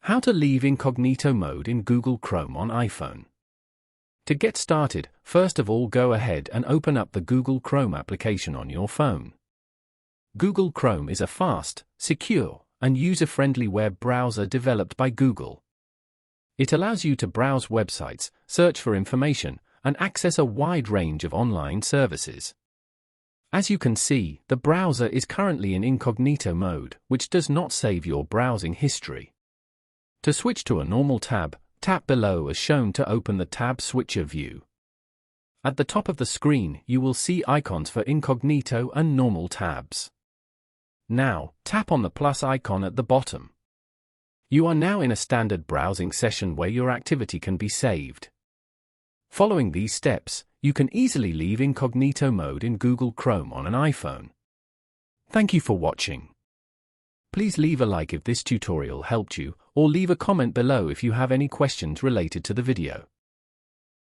How to leave incognito mode in Google Chrome on iPhone. To get started, first of all go ahead and open up the Google Chrome application on your phone. Google Chrome is a fast, secure, and user-friendly web browser developed by Google. It allows you to browse websites, search for information, and access a wide range of online services. As you can see, the browser is currently in incognito mode, which does not save your browsing history. To switch to a normal tab, tap below as shown to open the tab switcher view. At the top of the screen, you will see icons for incognito and normal tabs. Now, tap on the plus icon at the bottom. You are now in a standard browsing session where your activity can be saved. Following these steps, you can easily leave incognito mode in Google Chrome on an iPhone. Thank you for watching. Please leave a like if this tutorial helped you, or leave a comment below if you have any questions related to the video.